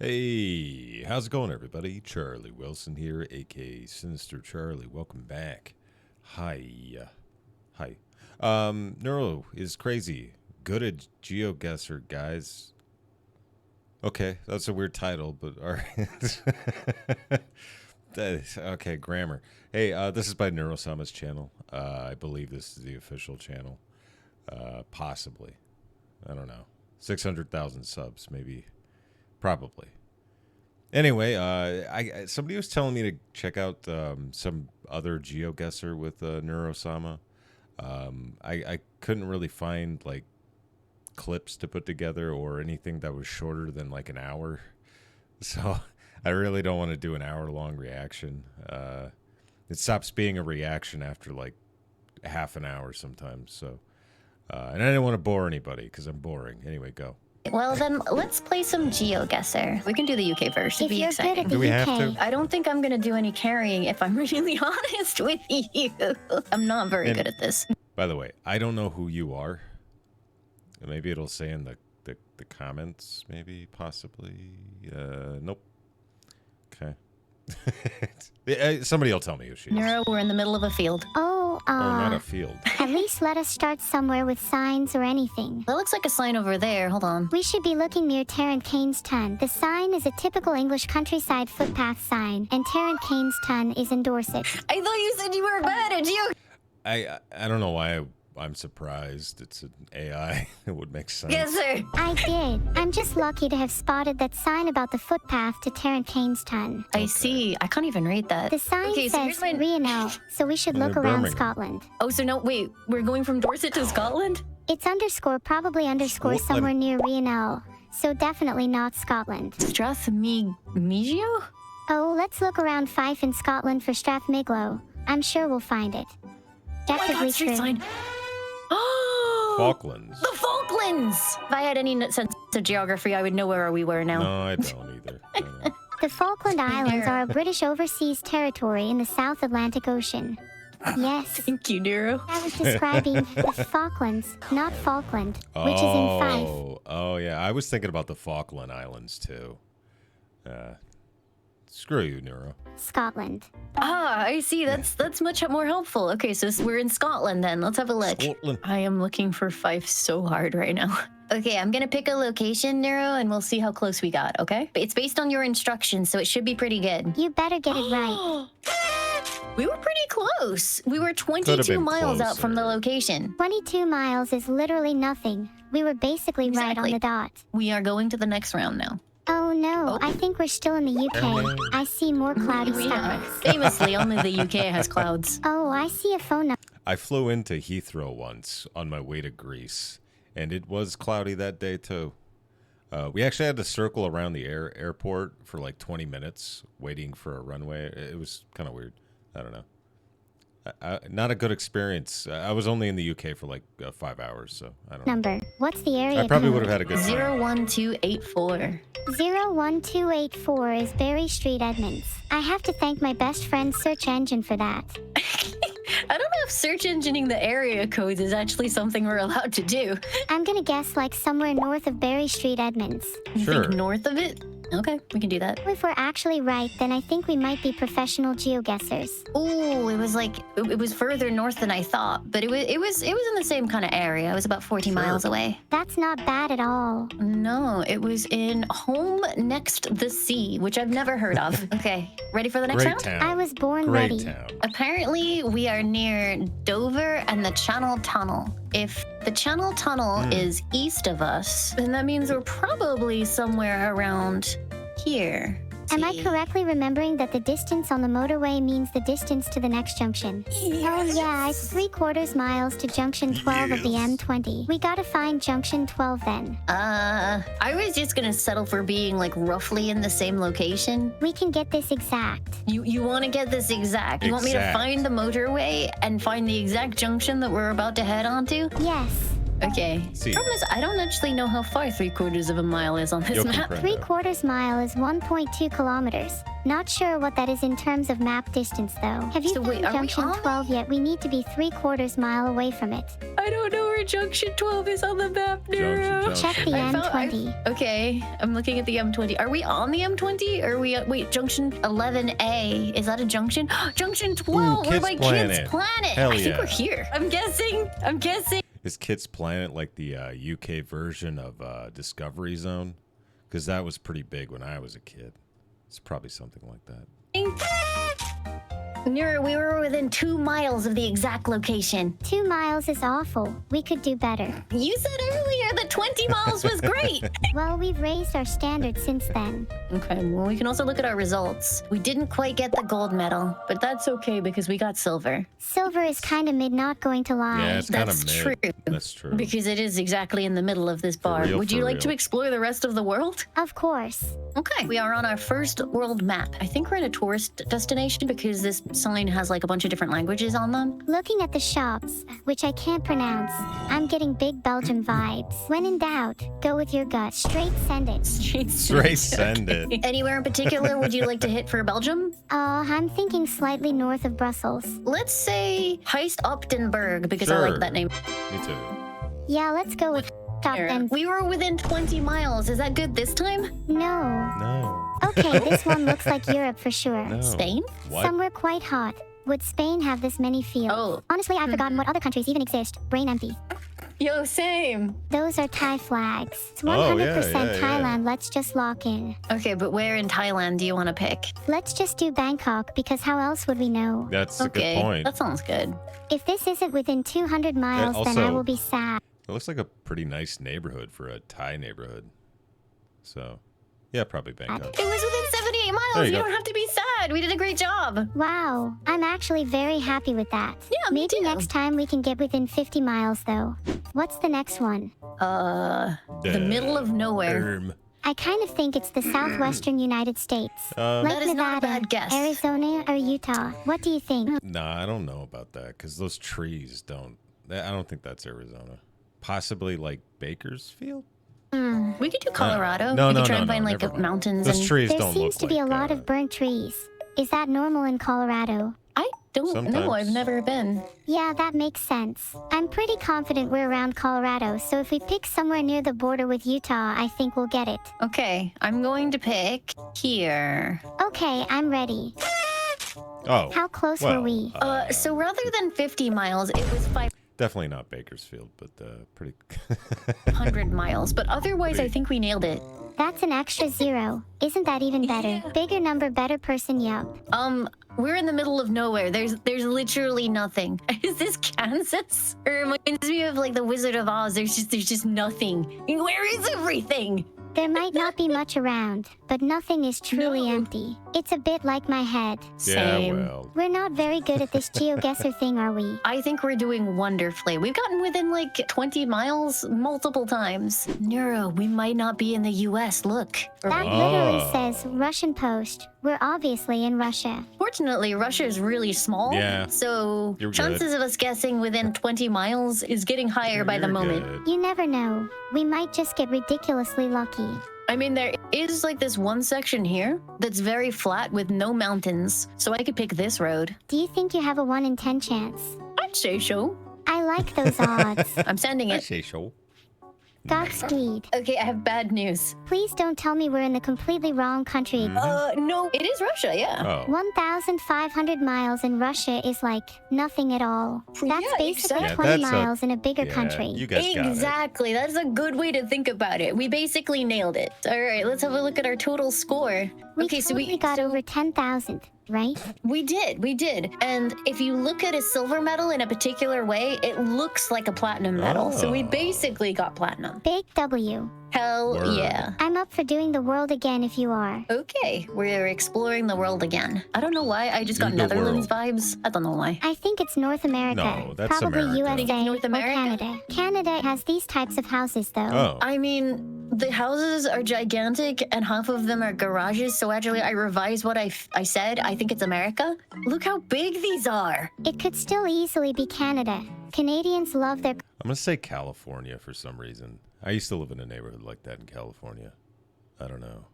Hey, how's it going, everybody? Charlie Wilson here, aka Sinister Charlie. Welcome back. Hi. Hi. Neuro is crazy. Good at Geoguessr, guys. Okay, that's a weird title, but alright. Okay, grammar. Hey, this is by Neurosama's channel. I believe this is the official channel. Possibly. I don't know. 600,000 subs, maybe. Probably. Anyway, somebody was telling me to check out some other GeoGuessr with Neurosama. I couldn't really find like clips to put together or anything that was shorter than like an hour. So I really don't want to do an hour-long reaction. It stops being a reaction after like half an hour sometimes. So, and I didn't want to bore anybody because I'm boring. Anyway, go. Well, then let's play some Geoguessr. We can do the UK first. It'd be exciting. Do we have to? I don't think I'm going to do any carrying if I'm really honest with you. I'm not very good at this. By the way, I don't know who you are. Maybe it'll say in the comments, maybe, possibly. Nope. Okay. Somebody will tell me who she is. Neuro, we're in the middle of a field. Oh, not a field. At least let us start somewhere with signs or anything. That looks like a sign over there. Hold on. We should be looking near Tarrant Kane's Tun. The sign is a typical English countryside footpath sign, and Tarrant Kane's Tun is in Dorset. I thought you said you were bad at Geo. I don't know why I'm surprised. It's an AI. It would make sense. Yes, sir. I did. I'm just lucky to have spotted that sign about the footpath to Tarrant Kane's Tun. I see. I can't even read that. The sign says Rhiannon, so we should look around Scotland. Oh, so no, wait. We're going from Dorset to Scotland? It's probably underscore somewhere near Rhiannon, so definitely not Scotland. Strathmigeo? Oh, let's look around Fife in Scotland for Strathmiglo. I'm sure we'll find it. Definitely true. Sign. Falklands. The Falklands! If I had any sense of geography, I would know where we were now. No, I don't either. I don't know. The Falkland Islands are a British overseas territory in the South Atlantic Ocean. Yes. Thank you, Neuro. I was describing the Falklands, not Falkland, which is in Fife. Oh, yeah. I was thinking about the Falkland Islands, too. Screw you, Neuro. Scotland. Ah, I see. That's much more helpful. Okay, so we're in Scotland then. Let's have a look. Scotland. I am looking for Fife so hard right now. Okay, I'm gonna pick a location, Neuro, and we'll see how close we got, okay? It's based on your instructions, so it should be pretty good. You better get it right. We were pretty close. We were 22 miles out from the location. 22 miles is literally nothing. We were basically right on the dot. We are going to the next round now. Oh no, I think we're still in the UK. I see more cloudy skies. Famously, only the UK has clouds. Oh, I see a phone number. I flew into Heathrow once on my way to Greece, and it was cloudy that day too. We actually had to circle around the airport for like 20 minutes waiting for a runway. It was kind of weird. I don't know. Not a good experience. I was only in the UK for like 5 hours, so I don't know. Number. What's the area I probably code? would have had a good time. 01284. 01284 is Berry Street, Edmonds. I have to thank my best friend's search engine for that. I don't know if search engineering the area codes is actually something we're allowed to do. I'm gonna guess like somewhere north of Berry Street, Edmonds. You Sure. think north of it? Okay, we can do that. If we're actually right, then I think we might be professional geoguessers. Oh, it was like it was further north than I thought, but it was in the same kind of area. It was about 40 miles away. That's not bad at all. No, it was in Home Next the Sea, which I've never heard of. Okay, ready for the next Great round? town. I was born Great ready. town. Apparently, we are near Dover and the Channel Tunnel. If the Channel Tunnel is east of us, then that means we're probably somewhere around here. Am I correctly remembering that the distance on the motorway means the distance to the next junction? Oh yeah, it's 3/4 miles to junction 12 of the M20. We gotta find junction 12 then. I was just gonna settle for being like roughly in the same location. We can get this exact. You want to get this exact? You want me to Exact. find the motorway and find the exact junction that we're about to head onto? Yes. Okay. See. Problem is, I don't actually know how far 3/4 of a mile is on this Yo map. comprendo. 3/4 mile is 1.2 kilometers. Not sure what that is in terms of map distance, though. Have you So found wait, are we junction on 12 yet? We need to be 3/4 mile away from it. I don't know where Junction 12 is on the map, Neuro. Junction. Check the I found- M20. Okay, I'm looking at the M20. Are we on the M20? Or are we wait, Junction 11A? Is that a junction? Junction 12. We're Kids by Planet. Kids Planet. Hell I think yeah. we're here. I'm guessing. Is Kids Planet like the UK version of Discovery Zone? Because that was pretty big when I was a kid. It's probably something like that. Neuro, we were within 2 miles of the exact location. 2 miles is awful. We could do better. You said earlier that 20 miles was great. Well, we've raised our standards since then. Okay, well, we can also look at our results. We didn't quite get the gold medal, but that's okay because we got silver. Silver is kind of mid, not going to lie. Yeah, it's kind of That's mid. true. That's true. Because it is exactly in the middle of this bar. real, Would you for like to real. explore the rest of the world? Of course. Okay, we are on our first world map. I think we're in a tourist destination because this sign has like a bunch of different languages on them. Looking at the shops, which I can't pronounce, I'm getting big Belgium vibes. When in doubt, go with your gut. Straight send it. Straight send it. Anywhere in particular would you like to hit for Belgium? I'm thinking slightly north of Brussels. Let's say Heist-Optenberg because I Sure. like that name. Me too. Yeah, let's go with top then. We were within 20 miles. Is that good this time? No. No. Okay, this one looks like Europe for sure. No. Spain? What? Somewhere quite hot. Would Spain have this many fields? Oh. Honestly, I've forgotten what other countries even exist. Brain empty. Yo, same. Those are Thai flags. It's 100% Oh, yeah. Thailand. Let's just lock in. Okay, but where in Thailand do you want to pick? Let's just do Bangkok because how else would we know? That's a Okay, good point. that sounds good. If this isn't within 200 miles, then I also- will be sad. It looks like a pretty nice neighborhood for a Thai neighborhood. So, yeah, probably Bangkok. It was within 78 miles. There You you go. don't have to be sad. We did a great job. Wow, I'm actually very happy with that. Yeah, me Maybe too. next time we can get within 50 miles though. What's the next one? The middle of nowhere. I kind of think it's the southwestern United States. Um, Like That is not a Nevada, bad guess. Arizona, or Utah. What do you think? Nah, I don't know about that because those trees don't. I don't think that's Arizona. Possibly like Bakersfield. We could do Colorado. No, we no, could try no, and no, find like never mind. mountains Those and trees There don't seems look to be a like, lot of burnt trees. Is that normal in Colorado? I don't know. Sometimes. I've never been. Yeah, that makes sense. I'm pretty confident we're around Colorado, so if we pick somewhere near the border with Utah, I think we'll get it. Okay, I'm going to pick here. Okay, I'm ready. Oh, How close well, were we? So rather than 50 miles, it was definitely not Bakersfield, but pretty. 500 miles. But otherwise, I think we nailed it. That's an extra 0. Isn't that even better? Bigger number, better person, yup. We're in the middle of nowhere. There's literally nothing. Is this Kansas? Or it reminds me of like the Wizard of Oz. There's just nothing. Where is everything? There might not be much around, but nothing is truly No. empty. It's a bit like my head. Yeah, Same. well, We're not very good at this Geoguessr thing, are we? I think we're doing wonderfully. We've gotten within like 20 miles multiple times. Neuro, we might not be in the US. Look. That literally says Russian post. We're obviously in Russia. Fortunately, Russia is really small. Yeah. So You're chances of us guessing within 20 miles is getting higher by the you're moment. good. You never know. We might just get ridiculously lucky. I mean, there is like this one section here that's very flat with no mountains. So I could pick this road. Do you think you have a 1 in 10 chance? I'd say so. I like those odds. I'm sending I it. say so. Godspeed. Okay, I have bad news. Please don't tell me we're in the completely wrong country. No, it is Russia, yeah. Oh, 1,500 miles in Russia is like nothing at all. That's Yeah, basically exactly. 20 Yeah, that's a- miles in a bigger yeah, country. You guys got it. Exactly. That's a good way to think about it. We basically nailed it. All right, let's have a look at our total score. We Okay, so totally got over 10,000, right? we did. And if you look at a silver medal in a particular way, it looks like a platinum medal. So we Oh. basically got platinum. Big W. Hell Word. yeah. I'm up for doing the world again if you are. Okay, we're exploring the world again. I don't know why. I just got Do the Netherlands world. vibes. I don't know why. I think it's North America. No, that's Probably America. USA Think it's North or America? Canada. Canada has these types of houses though. Oh, I mean, the houses are gigantic and half of them are garages. So actually, I revised what I said. I think it's America. Look how big these are. It could still easily be Canada. Canadians love their I'm going to say California for some reason. I used to live in a neighborhood like that in California. I don't know.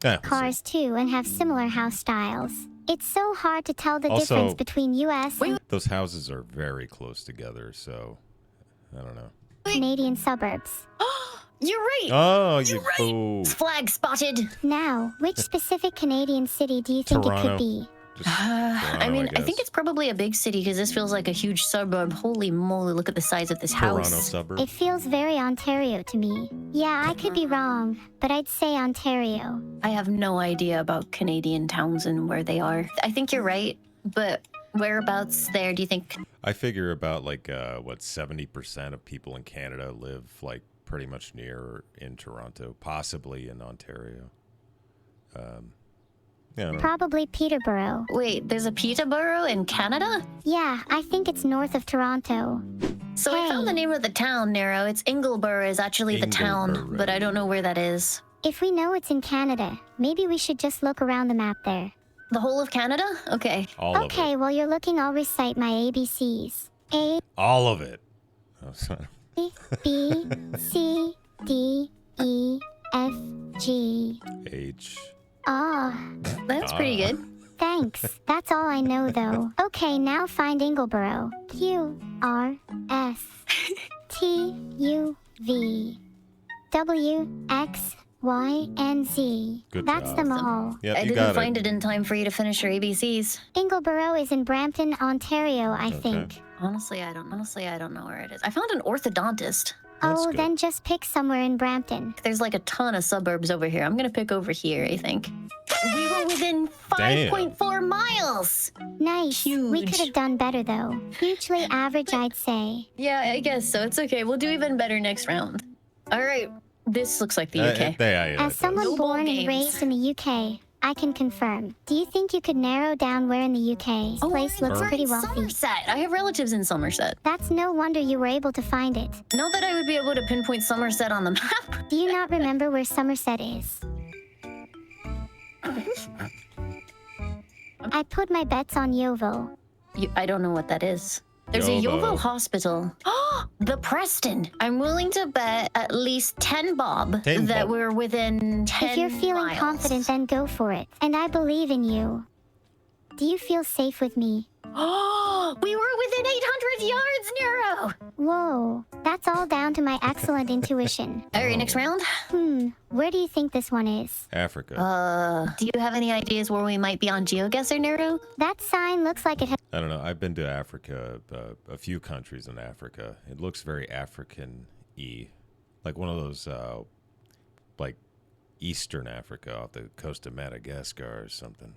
We'll see. cars too and have similar house styles. It's so hard to tell the Also- difference between US and Those houses are very close together, so I don't know. Canadian suburbs. You're right. Oh, You're right. oh, Flag spotted. Now, which specific Canadian city do you think it Toronto. could be? just I mean, I think guess. it's probably a big city because this feels like a huge suburb. Holy moly, look at the size of this Toronto house. suburb. It feels very Ontario to me. Yeah, I could be wrong, but I'd say Ontario. I have no idea about Canadian towns and where they are. I think you're right, but whereabouts there do you think? I figure about like what 70% of people in Canada live like pretty much near or in Toronto, possibly in Ontario. Yeah, I don't know. Probably Peterborough. Wait, there's a Peterborough in Canada? Yeah, I think it's north of Toronto. So I found the name of the town, Neuro. It's Ingleborough is actually the town, Ingleborough. but I don't know where that is. If we know it's in Canada, maybe we should just look around the map there. The whole of Canada? Okay. All of Okay, it. while you're looking, I'll recite my ABCs. A, All of it. Oh, sorry. B, C, D, E, F, G. H. Ah, That's pretty good. thanks. That's all I know, though. Okay, now find Ingleborough. Q, R, S, T, U, V, W, X, Y, and Z. Good That's job. them all. Yep, I you didn't got find it. it in time for you to finish your ABCs. Ingleborough is in Brampton, Ontario, I think. Honestly, I don't know where it is. I found an orthodontist. That's Oh, good. then just pick somewhere in Brampton. There's like a ton of suburbs over here. I'm gonna pick over here, I think. We were within Damn. 5.4 miles. Nice. We Huge. could have done better, though. Hugely average, I'd say. Yeah, I guess so. It's okay. We'll do even better next round. All right. This looks like the UK. As someone No ball born and games. raised in the UK, I can confirm. Do you think you could narrow down where in the UK? Oh, Place looks we're pretty in wealthy. Somerset. I have relatives in Somerset. That's no wonder you were able to find it. Not that I would be able to pinpoint Somerset on the map. Do you not remember where Somerset is? I put my bets on Yeovil. I don't know what that is. There's a Yobo. Yeovil hospital. The Preston. I'm willing to bet at least 10 bob 10 that bob. we're within 10 If you're feeling miles. confident, then go for it. And I believe in you. Do you feel safe with me? We were within 800 yards, Neuro. Whoa, that's all down to my excellent intuition. All right, next round. Where do you think this one is? Africa. Do you have any ideas where we might be on Geoguessr, Neuro? That sign looks like it has. I don't know. I've been to Africa, a few countries in Africa. It looks very African-y, like one of those, like Eastern Africa off the coast of Madagascar or something.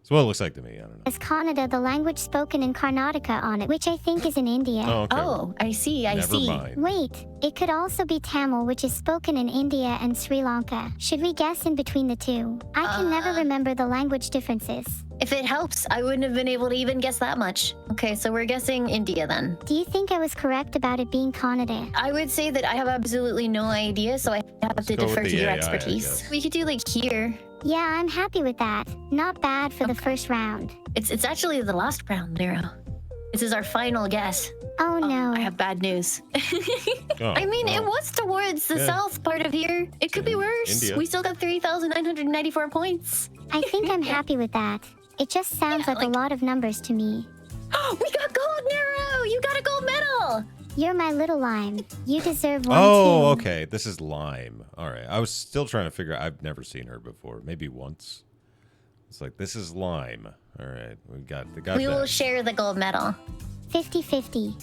That's what it looks like to me. I don't know. As Kannada, the language spoken in Karnataka on it, which I think is in India. Oh, okay. Oh, I see. I Never see. mind. Wait, it could also be Tamil, which is spoken in India and Sri Lanka. Should we guess in between the two? I can never remember the language differences. If it helps, I wouldn't have been able to even guess that much. Okay, so we're guessing India then. Do you think I was correct about it being Kannada? I would say that I have absolutely no idea, so I have to go defer with to the your AI, I expertise. guess. We could do like here. Yeah, I'm happy with that. Not bad for the first round. It's actually the last round, Nero. This is our final guess. Oh no. I have bad news. Oh, I mean, it well, was towards the Yeah. south part of here. It could be worse. India. We still got 3,994 points. I think I'm happy with that. It just sounds Yeah, like a like- lot of numbers to me. We got gold, Nero! You got a gold medal! You're my little lime. You deserve one Oh, too. okay. This is Lime. All right. I was still trying to figure out. I've never seen her before. Maybe once. It's like, this is Lime. All right. We got We will that. share the gold medal. 50-50.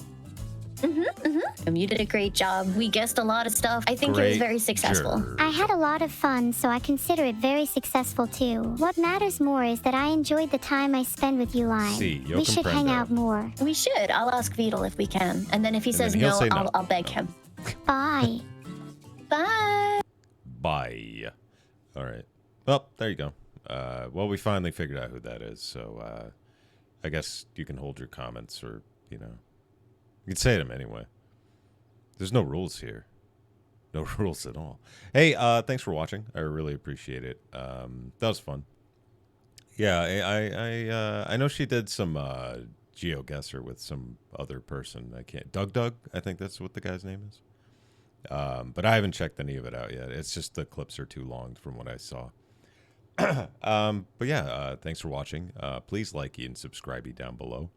You did a great job. We guessed a lot of stuff. I think it was Great very successful. job. I had a lot of fun, so I consider it very successful too. What matters more is that I enjoyed the time I spent with you, Lime. Si, yo We should hang comprendo. out more. We should. I'll ask Vidal if we can. And then if he says then he'll no, say no. I'll beg him. Bye. Bye. Bye. All right. Well, there you go. Well, we finally figured out who that is. So I guess you can hold your comments or, you can say them anyway. There's no rules here. No rules at all. Hey, thanks for watching. I really appreciate it. That was fun. Yeah, I know she did some Geoguessr with some other person. I can't. Doug, I think that's what the guy's name is. But I haven't checked any of it out yet. It's just the clips are too long from what I saw. But yeah, thanks for watching. Please like and subscribe down below.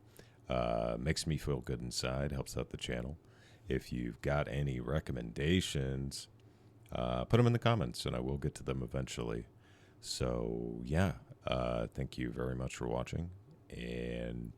Makes me feel good inside. Helps out the channel. If you've got any recommendations, put them in the comments, and I will get to them eventually. So yeah, thank you very much for watching, and